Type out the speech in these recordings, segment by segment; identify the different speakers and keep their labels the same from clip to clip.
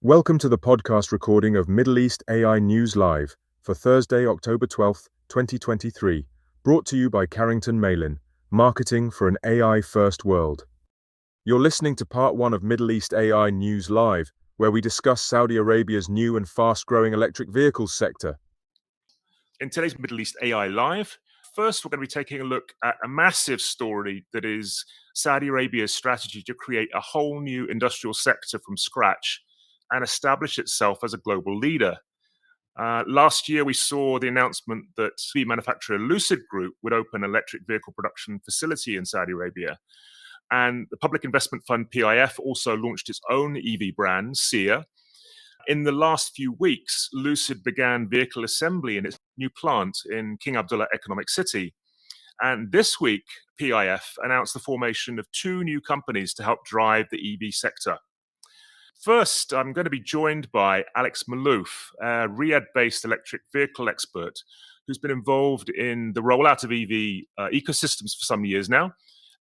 Speaker 1: Welcome to the podcast recording of Middle East AI News Live for Thursday, October 12th, 2023, brought to you by Carrington Malin, marketing for an AI-first world. You're listening to part one of Middle East AI News Live, where we discuss Saudi Arabia's new and fast-growing electric vehicles sector.
Speaker 2: In today's Middle East AI Live, first we're going to be taking a look at a massive story that is Saudi Arabia's strategy to create a whole new industrial sector from scratch and establish itself as a global leader. Last year, we saw the announcement that EV manufacturer Lucid Group would open an electric vehicle production facility in Saudi Arabia. And the public investment fund PIF also launched its own EV brand, Ceer. In the last few weeks, Lucid began vehicle assembly in its new plant in King Abdullah Economic City. And this week, PIF announced the formation of two new companies to help drive the EV sector. First, I'm going to be joined by Alex Malouf, a Riyadh-based electric vehicle expert who's been involved in the rollout of EV ecosystems for some years now,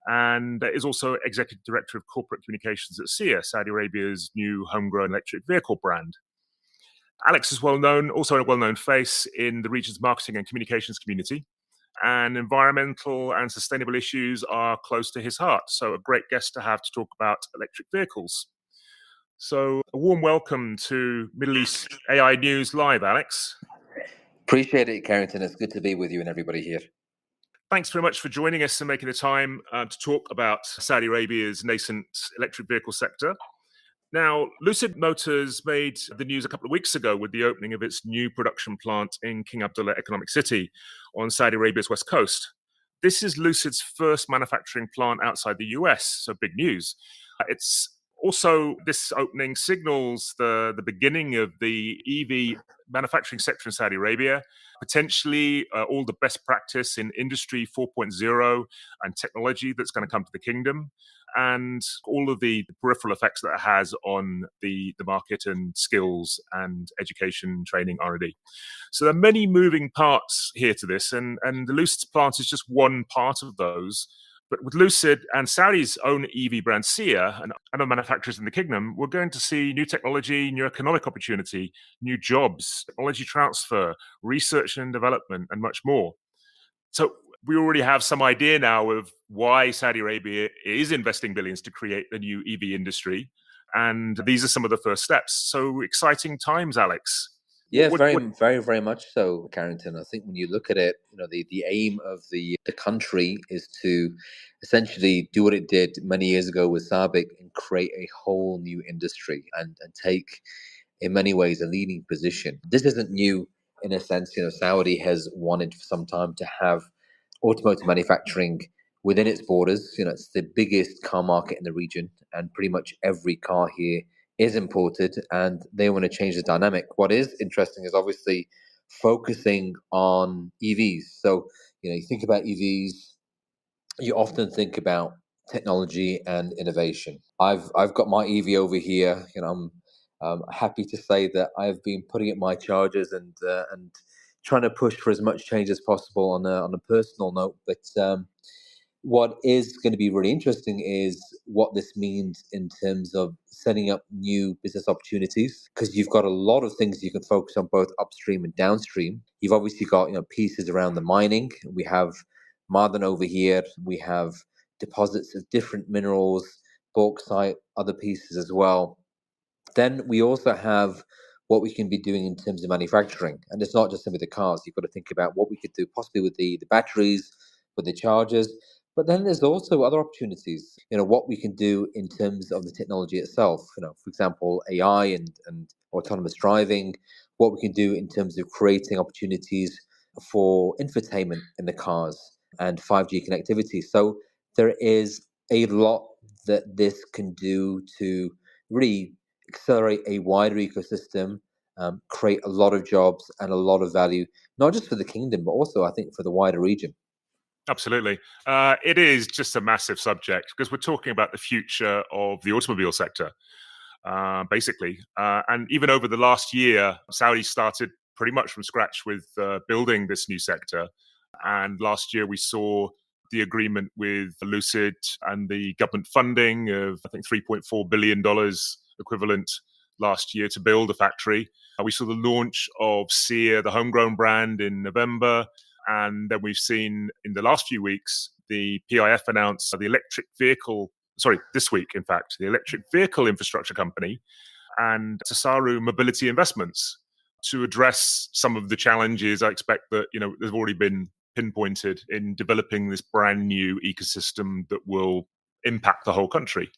Speaker 2: and is also Executive Director of Corporate Communications at Ceer, Saudi Arabia's new homegrown electric vehicle brand. Alex is also a well-known face in the region's marketing and communications community, and environmental and sustainable issues are close to his heart, so a great guest to have to talk about electric vehicles. So a warm welcome to Middle East AI News Live, Alex.
Speaker 3: Appreciate it, Carrington. It's good to be with you and everybody here.
Speaker 2: Thanks very much for joining us and making the time to talk about Saudi Arabia's nascent electric vehicle sector. Now, Lucid Motors made the news a couple of weeks ago with the opening of its new production plant in King Abdullah Economic City on Saudi Arabia's west coast. This is Lucid's first manufacturing plant outside the US, so big news. This opening signals the beginning of the EV manufacturing sector in Saudi Arabia, potentially all the best practice in Industry 4.0 and technology that's going to come to the kingdom, and all of the peripheral effects that it has on the market and skills and education, training, R&D. So there are many moving parts here to this, and the Lucid's plant is just one part of those. But with Lucid and Saudi's own EV brand Ceer and other manufacturers in the kingdom, we're going to see new technology, new economic opportunity, new jobs, technology transfer, research and development, and much more. So we already have some idea now of why Saudi Arabia is investing billions to create the new EV industry. And these are some of the first steps. So exciting times, Alex.
Speaker 3: Yeah, very much so, Carrington. I think when you look at it, the aim of the country is to essentially do what it did many years ago with SABIC and create a whole new industry and take, in many ways, a leading position. This isn't new in a sense. Saudi has wanted for some time to have automotive manufacturing within its borders. It's the biggest car market in the region, and pretty much every car here is imported, and they want to change the dynamic. What is interesting is obviously focusing on EVs. So, you think about EVs, you often think about technology and innovation. I've got my EV over here. I'm happy to say that I've been putting it my chargers and trying to push for as much change as possible on a personal note. But what is going to be really interesting is what this means in terms of setting up new business opportunities, because you've got a lot of things you can focus on, both upstream and downstream. You've obviously got pieces around the mining. We have Marden over here. We have deposits of different minerals, bauxite, other pieces as well. Then we also have what we can be doing in terms of manufacturing. And it's not just simply the cars. You've got to think about what we could do possibly with the batteries, with the chargers. But then there's also other opportunities, what we can do in terms of the technology itself. For example, AI and autonomous driving, what we can do in terms of creating opportunities for infotainment in the cars and 5G connectivity. So there is a lot that this can do to really accelerate a wider ecosystem, create a lot of jobs and a lot of value, not just for the kingdom, but also I think for the wider region.
Speaker 2: Absolutely. It is just a massive subject because we're talking about the future of the automobile sector, basically. And even over the last year, Saudi started pretty much from scratch with building this new sector. And last year we saw the agreement with Lucid and the government funding of, I think, $3.4 billion equivalent last year to build a factory. We saw the launch of Ceer, the homegrown brand, in November. And then we've seen in the last few weeks, the PIF announced this week, in fact, the electric vehicle infrastructure company and Sasaru Mobility Investments to address some of the challenges I expect that, they've already been pinpointed in developing this brand new ecosystem that will impact the whole country.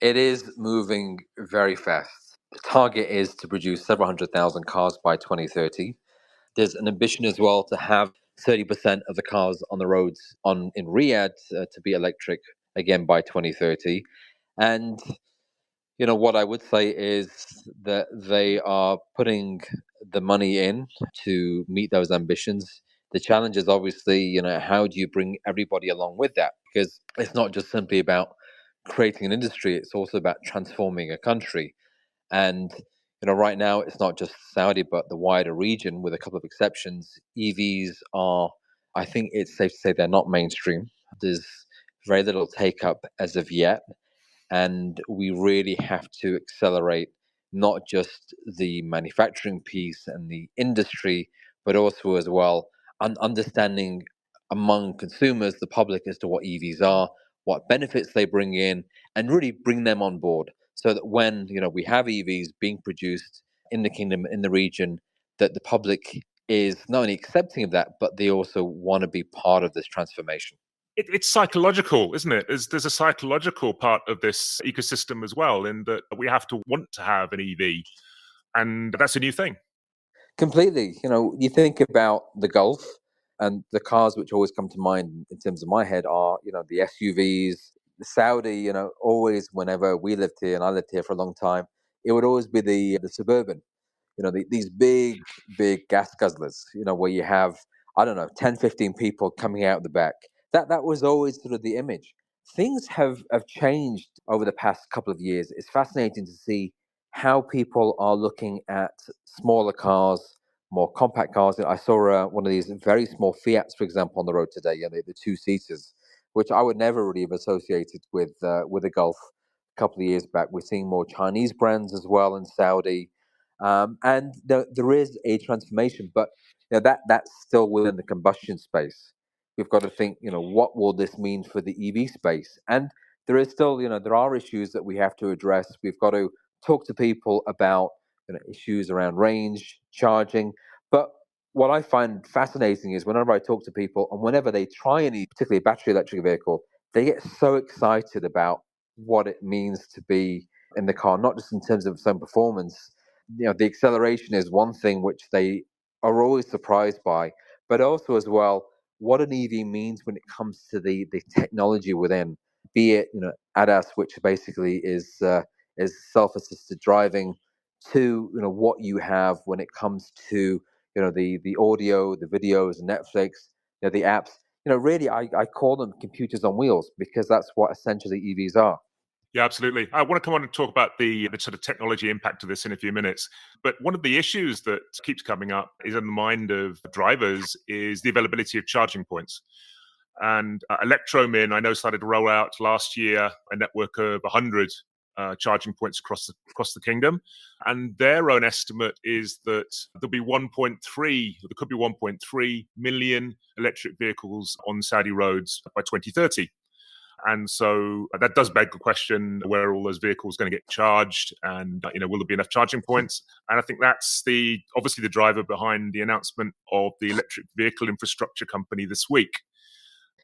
Speaker 3: It is moving very fast. The target is to produce several 100,000 cars by 2030. There's an ambition as well to have 30% of the cars on the roads in Riyadh to be electric again by 2030. And what I would say is that they are putting the money in to meet those ambitions. The challenge is obviously, how do you bring everybody along with that? Because it's not just simply about creating an industry, it's also about transforming a country. And right now it's not just Saudi, but the wider region, with a couple of exceptions. EVs are, I think it's safe to say, they're not mainstream. There's very little take up as of yet. And we really have to accelerate not just the manufacturing piece and the industry, but also as well understanding among consumers, the public, as to what EVs are, what benefits they bring in, and really bring them on board, so that when we have EVs being produced in the kingdom, in the region, that the public is not only accepting of that, but they also want to be part of this transformation.
Speaker 2: It's psychological, isn't it? There's a psychological part of this ecosystem as well, in that we have to want to have an EV, and that's a new thing.
Speaker 3: Completely. You think about the Gulf, and the cars which always come to mind in terms of my head are, the SUVs, the Saudi, always, whenever we lived here, and I lived here for a long time, it would always be the Suburban, these big gas guzzlers, where you have, I don't know, 10, 15 people coming out the back. That was always sort of the image. Things have changed over the past couple of years. It's fascinating to see how people are looking at smaller cars, more compact cars. I saw one of these very small Fiats, for example, on the road today, the two-seaters, which I would never really have associated with a Gulf a couple of years back. We're seeing more Chinese brands as well in Saudi. And there is a transformation, but that's still within the combustion space. We've got to think, what will this mean for the EV space? And there is still, there are issues that we have to address. We've got to talk to people about issues around range, charging. But what I find fascinating is whenever I talk to people, and whenever they try any, particularly a battery electric vehicle, they get so excited about what it means to be in the car, not just in terms of some performance. The acceleration is one thing which they are always surprised by, but also as well what an EV means when it comes to the technology within, be it ADAS, which basically is self-assisted driving, to what you have when it comes to the audio, the videos, Netflix, the apps. Really, I call them computers on wheels, because that's what essentially EVs are.
Speaker 2: Yeah, absolutely. I want to come on and talk about the sort of technology impact of this in a few minutes. But one of the issues that keeps coming up is in the mind of drivers is the availability of charging points. And Electromin, I know, started to roll out last year a network of 100 charging points across the kingdom. And their own estimate is that there could be 1.3 million electric vehicles on Saudi roads by 2030. And so that does beg the question, where are all those vehicles going to get charged? And, will there be enough charging points? And I think that's obviously the driver behind the announcement of the electric vehicle infrastructure company this week,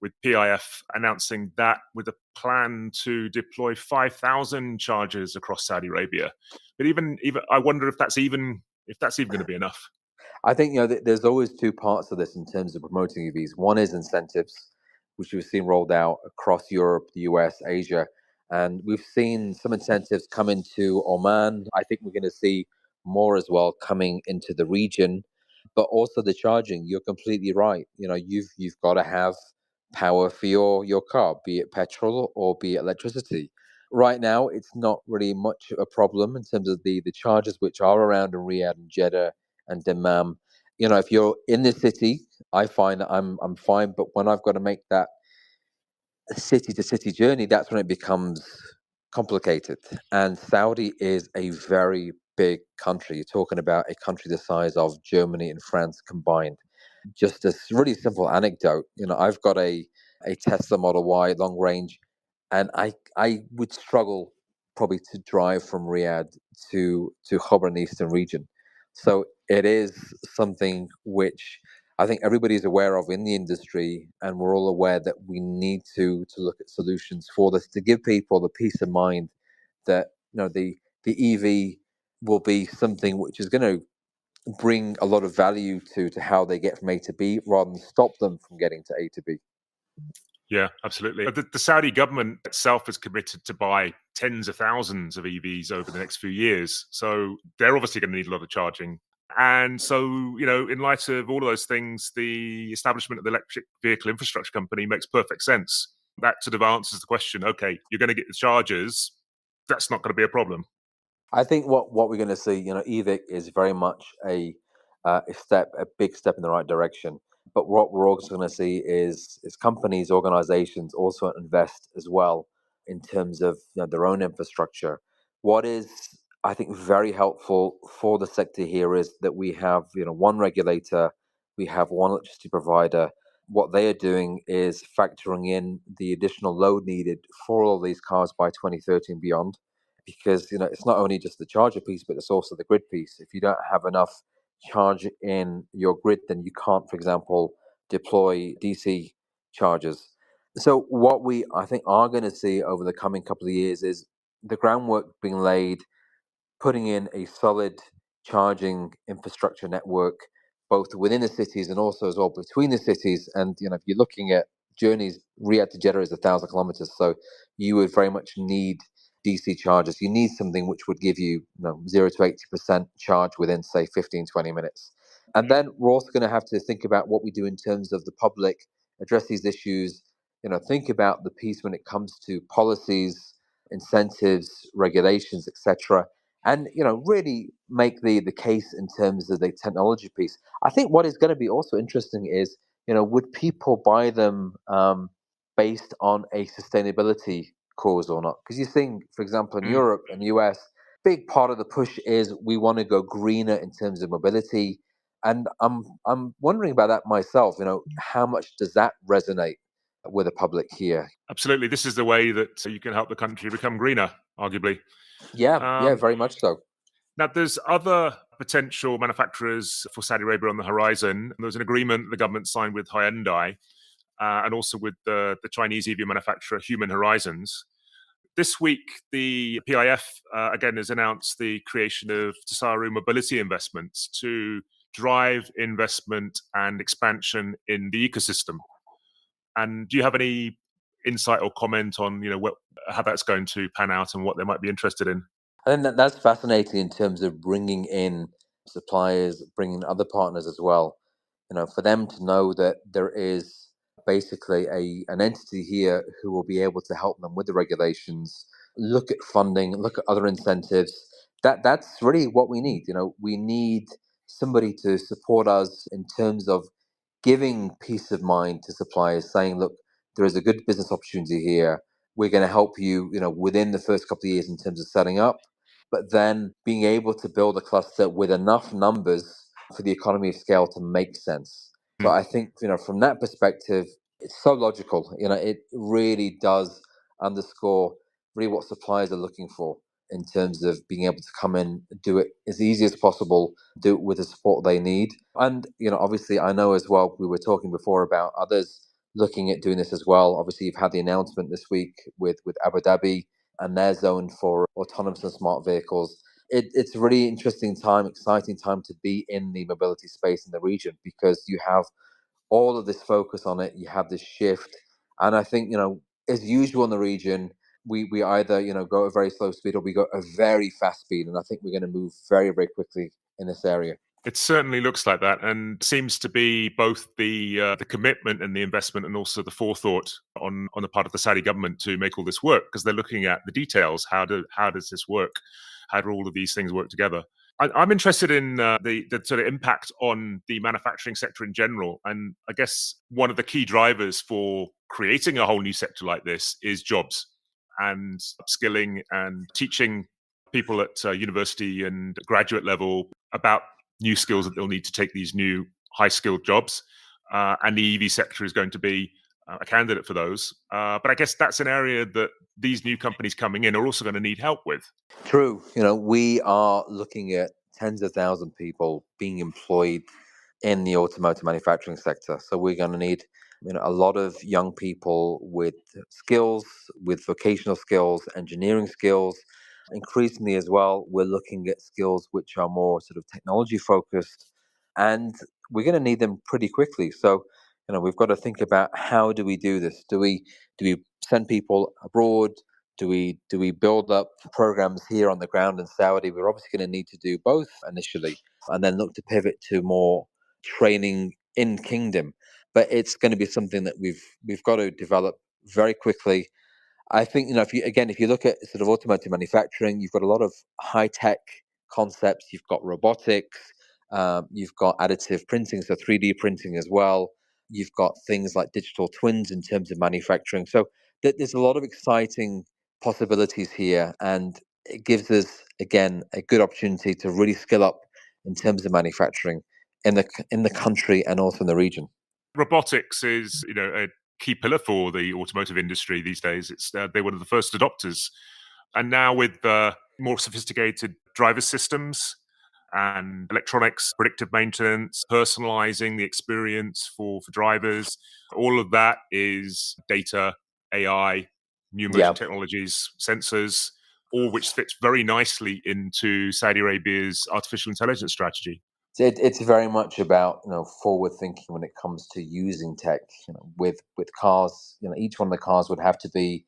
Speaker 2: with PIF announcing that with a plan to deploy 5,000 chargers across Saudi Arabia. But even I wonder if that's even going to be enough.
Speaker 3: I think there's always two parts of this in terms of promoting EVs. One is incentives, which we've seen rolled out across Europe, the US, Asia. And we've seen some incentives come into Oman. I think we're going to see more as well coming into the region. But also the charging, you're completely right. You've got to have power for your car, be it petrol or be it electricity. Right now, it's not really much a problem in terms of the chargers which are around in Riyadh and Jeddah and Dammam. If you're in the city, I find that I'm fine. But when I've got to make that city to city journey, that's when it becomes complicated. And Saudi is a very big country. You're talking about a country the size of Germany and France combined. Just a really simple anecdote. I've got a Tesla Model Y long range, and I would struggle probably to drive from Riyadh to Khobar in the eastern region. So it is something which I think everybody's aware of in the industry, and we're all aware that we need to look at solutions for this to give people the peace of mind that the EV will be something which is going to bring a lot of value to how they get from A to B rather than stop them from getting to A to B.
Speaker 2: Yeah, absolutely. The Saudi government itself is committed to buy tens of thousands of EVs over the next few years. So they're obviously going to need a lot of charging. And so, in light of all of those things, the establishment of the electric vehicle infrastructure company makes perfect sense. That sort of answers the question, okay, you're going to get the chargers. That's not going to be a problem.
Speaker 3: I think what we're going to see, EVIC is very much a big step in the right direction. But what we're also going to see is companies, organizations also invest as well in terms of their own infrastructure. What is, I think, very helpful for the sector here is that we have one regulator, we have one electricity provider. What they are doing is factoring in the additional load needed for all these cars by 2030 and beyond, because it's not only just the charger piece, but it's also the grid piece. If you don't have enough charge in your grid, then you can't, for example, deploy DC chargers. So what we, I think, are going to see over the coming couple of years is the groundwork being laid, putting in a solid charging infrastructure network, both within the cities and also as well between the cities. And if you're looking at journeys, Riyadh to Jeddah is 1,000 kilometers, so you would very much need DC chargers. You need something which would give you, 0 to 80% charge within, say, 15, 20 minutes. And then we're also going to have to think about what we do in terms of the public, address these issues, think about the piece when it comes to policies, incentives, regulations, etc. And, really make the case in terms of the technology piece. I think what is going to be also interesting is, would people buy them based on a sustainability cause or not? Because you think, for example, in Europe and US, big part of the push is we want to go greener in terms of mobility. And I'm wondering about that myself. How much does that resonate with the public here?
Speaker 2: Absolutely. This is the way that you can help the country become greener, arguably.
Speaker 3: Yeah, very much so.
Speaker 2: Now, there's other potential manufacturers for Saudi Arabia on the horizon. There's an agreement the government signed with Hyundai and also with the Chinese EV manufacturer Human Horizons. This week, the PIF again has announced the creation of Tasaru Mobility Investments to drive investment and expansion in the ecosystem. And do you have any insight or comment on how that's going to pan out and what they might be interested in?
Speaker 3: I think that's fascinating in terms of bringing in suppliers, bringing other partners as well. For them to know that there is basically an entity here who will be able to help them with the regulations, look at funding, look at other incentives. That's really what we need. We need somebody to support us in terms of giving peace of mind to suppliers, saying, look, there is a good business opportunity here. We're going to help you, within the first couple of years in terms of setting up, but then being able to build a cluster with enough numbers for the economy of scale to make sense. So I think, from that perspective, it's so logical. It really does underscore really what suppliers are looking for in terms of being able to come in, do it as easy as possible, do it with the support they need. And, obviously I know as well, we were talking before about others looking at doing this as well. Obviously you've had the announcement this week with Abu Dhabi and their zone for autonomous and smart vehicles. It's a really interesting time, exciting time to be in the mobility space in the region, because you have all of this focus on it, you have this shift. And I think, as usual in the region, we either, go at a very slow speed or we go at a very fast speed. And I think we're going to move very, very quickly in this area.
Speaker 2: It certainly looks like that, and seems to be both the commitment and the investment, and also the forethought on the part of the Saudi government to make all this work, because they're looking at the details. How does this work? How do all of these things work together? I'm interested in the sort of impact on the manufacturing sector in general, and I guess one of the key drivers for creating a whole new sector like this is jobs and upskilling and teaching people at university and graduate level about new skills that they'll need to take these new high-skilled jobs. And the EV sector is going to be a candidate for those. But I guess that's an area that these new companies coming in are also going to need help with.
Speaker 3: True. We are looking at tens of thousands of people being employed in the automotive manufacturing sector. So we're going to need a lot of young people with skills, with vocational skills, engineering skills. Increasingly as well, we're looking at skills which are more sort of technology focused, and we're going to need them pretty quickly. So we've got to think about, how do we do this? Do we send people abroad? Do we build up programs here on the ground in Saudi? We're obviously going to need to do both initially, and then look to pivot to more training in Kingdom. But it's going to be something that we've got to develop very quickly. I think if you look at sort of automotive manufacturing, you've got a lot of high tech concepts. You've got robotics, you've got additive printing, so 3D printing as well. You've got things like digital twins in terms of manufacturing. So there's a lot of exciting possibilities here, and it gives us again a good opportunity to really skill up in terms of manufacturing in the country and also in the region.
Speaker 2: Robotics is a key pillar for the automotive industry these days. It's they're one of the first adopters, and now with more sophisticated driver systems and electronics, predictive maintenance, personalizing the experience for drivers, all of that is data, AI, new emerging technologies, sensors, all which fits very nicely into Saudi Arabia's artificial intelligence strategy.
Speaker 3: It's very much about forward thinking when it comes to using tech. With cars, each one of the cars would have to be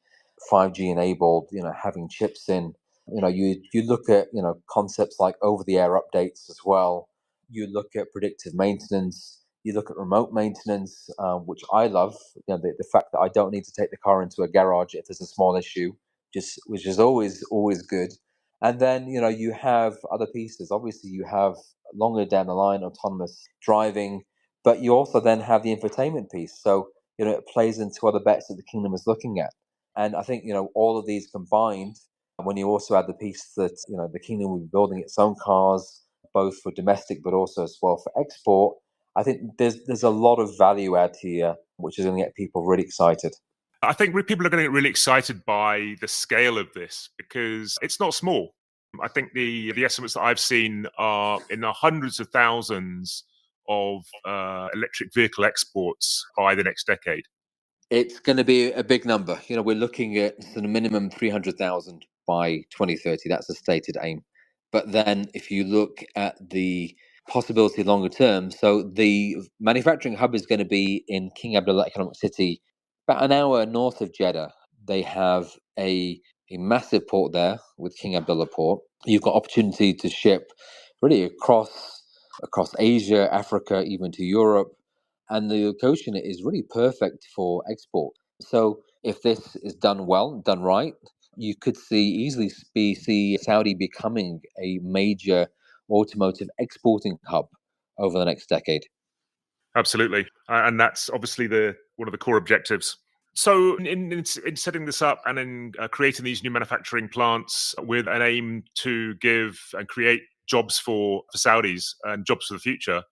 Speaker 3: 5G enabled. Having chips in. You look at concepts like over-the-air updates as well. You look at predictive maintenance. You look at remote maintenance, which I love. The fact that I don't need to take the car into a garage if there's a small issue, which is always good. And then you have other pieces. Obviously, you have longer down the line autonomous driving, but you also then have the infotainment piece. So it plays into other bets that the kingdom is looking at. And I think all of these combined, when you also add the piece that the kingdom will be building its own cars, both for domestic but also as well for export, I think there's a lot of value add here, which is going to get people really excited.
Speaker 2: I think people are going to get really excited by the scale of this because it's not small. I think the estimates that I've seen are in the hundreds of thousands of electric vehicle exports by the next decade.
Speaker 3: It's going to be a big number. We're looking at sort of minimum 300,000 by 2030. That's a stated aim. But then if you look at the possibility longer term, so the manufacturing hub is going to be in King Abdullah Economic City, about an hour north of Jeddah. They have a massive port there with King Abdullah Port. You've got opportunity to ship really across Asia, Africa, even to Europe. And the location is really perfect for export. So if this is done well, done right, you could easily see Saudi becoming a major automotive exporting hub over the next decade.
Speaker 2: Absolutely. And that's obviously one of the core objectives. So in setting this up and in creating these new manufacturing plants with an aim to give and create jobs for Saudis and jobs for the future,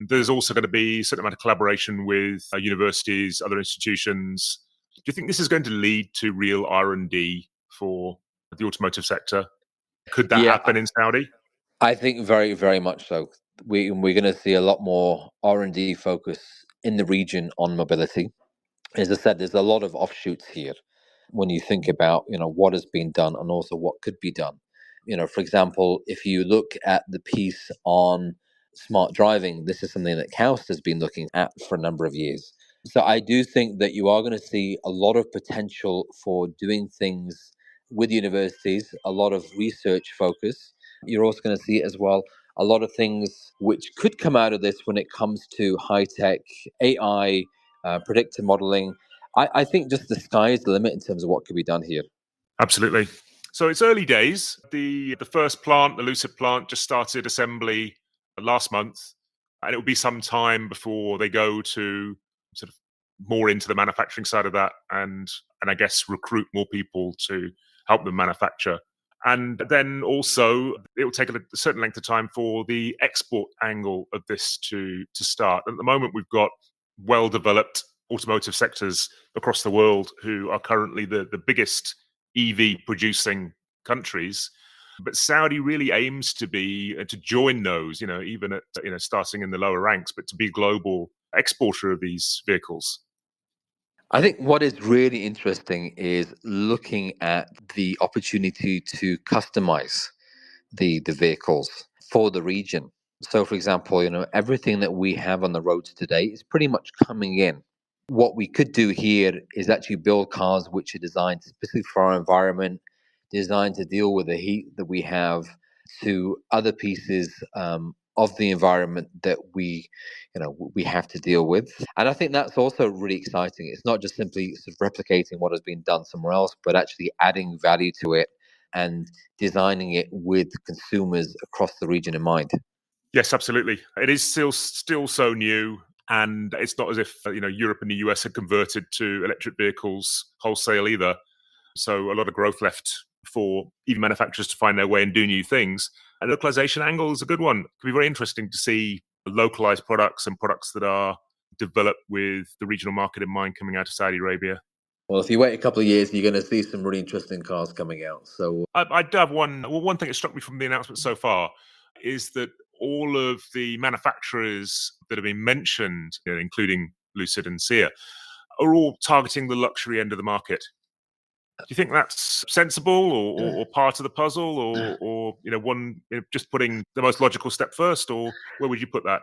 Speaker 2: there's also going to be a certain amount of collaboration with universities, other institutions. Do you think this is going to lead to real R&D for the automotive sector? Could that happen in Saudi?
Speaker 3: I think very, very much so. We're going to see a lot more R&D focus in the region on mobility. As I said, there's a lot of offshoots here when you think about what has been done and also what could be done. For example, if you look at the piece on smart driving, this is something that KAUST has been looking at for a number of years. So I do think that you are going to see a lot of potential for doing things with universities, a lot of research focus. You're also going to see as well a lot of things which could come out of this when it comes to high tech, AI, predictive modeling. I think just the sky is the limit in terms of what could be done here.
Speaker 2: Absolutely. So it's early days. The first plant, the Lucid plant, just started assembly last month, and it will be some time before they go to sort of more into the manufacturing side of that, and I guess recruit more people to help them manufacture. And then also, it will take a certain length of time for the export angle of this to start. At the moment, we've got well-developed automotive sectors across the world who are currently the biggest EV producing countries. But Saudi really aims to join those, even at, starting in the lower ranks, but to be a global exporter of these vehicles.
Speaker 3: I think what is really interesting is looking at the opportunity to customize the vehicles for the region. So, for example, everything that we have on the roads today is pretty much coming in. What we could do here is actually build cars which are designed specifically for our environment, designed to deal with the heat that we have, to other pieces of the environment that we have to deal with. And I think that's also really exciting. It's not just simply sort of replicating what has been done somewhere else, but actually adding value to it and designing it with consumers across the region in mind.
Speaker 2: Yes, absolutely. It is still so new, and it's not as if Europe and the US had converted to electric vehicles wholesale either. So a lot of growth left for EV manufacturers to find their way and do new things. And localization angle is a good one. It could be very interesting to see localized products and products that are developed with the regional market in mind coming out of Saudi Arabia.
Speaker 3: Well, if you wait a couple of years, you're going to see some really interesting cars coming out. So
Speaker 2: I do have one thing that struck me from the announcement so far is that all of the manufacturers that have been mentioned, including Lucid and Ceer, are all targeting the luxury end of the market. Do you think that's sensible or part of the puzzle, or one just putting the most logical step first, or where would you put that?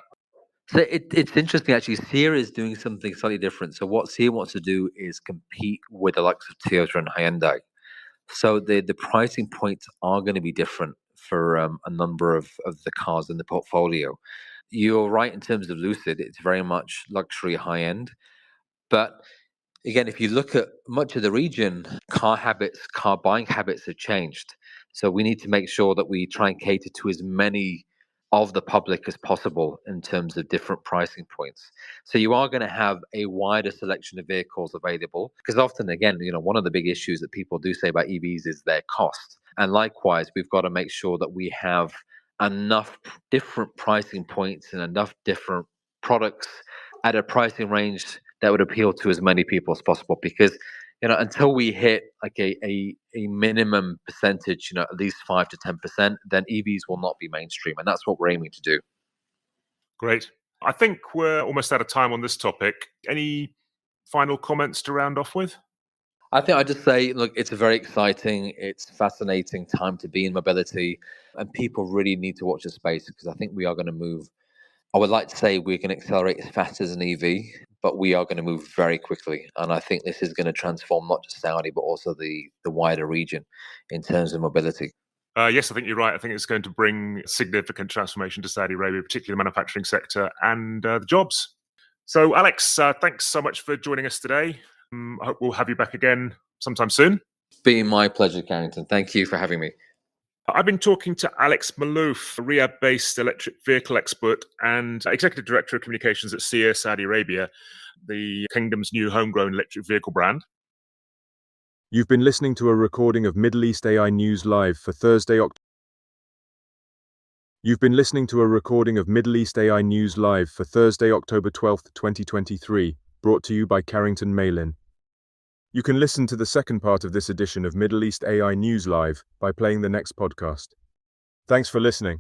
Speaker 3: So it's interesting, actually. Ceer is doing something slightly different. So what Ceer wants to do is compete with the likes of Toyota and Hyundai. So the pricing points are going to be different for a number of the cars in the portfolio. You're right in terms of Lucid; it's very much luxury, high end. But again, if you look at much of the region, car buying habits have changed. So we need to make sure that we try and cater to as many of the public as possible in terms of different pricing points. So you are going to have a wider selection of vehicles available, because often, again, one of the big issues that people do say about EVs is their cost. And likewise, we've got to make sure that we have enough different pricing points and enough different products at a pricing range that would appeal to as many people as possible, because until we hit like a minimum percentage, at least 5 to 10%, then EVs will not be mainstream, and that's what we're aiming to do.
Speaker 2: Great. I think we're almost out of time on this topic. Any final comments to round off with?
Speaker 3: I think I'd just say, look, it's a very exciting, it's fascinating time to be in mobility, and people really need to watch the space, because I think we are going to move. I would like to say we're going to accelerate as fast as an EV, but we are going to move very quickly. And I think this is going to transform not just Saudi, but also the wider region in terms of mobility.
Speaker 2: Yes, I think you're right. I think it's going to bring significant transformation to Saudi Arabia, particularly the manufacturing sector and the jobs. So, Alex, thanks so much for joining us today. I hope we'll have you back again sometime soon.
Speaker 3: It's been my pleasure, Carrington. Thank you for having me.
Speaker 2: I've been talking to Alex Malouf, a Riyadh-based electric vehicle expert and executive director of communications at Ceer, Saudi Arabia, the kingdom's new homegrown electric vehicle brand.
Speaker 1: You've been listening to a recording of Middle East AI News Live for Thursday, You've been listening to a recording of Middle East AI News Live for Thursday, October 12th, 2023, brought to you by Carrington Malin. You can listen to the second part of this edition of Middle East AI News Live by playing the next podcast. Thanks for listening.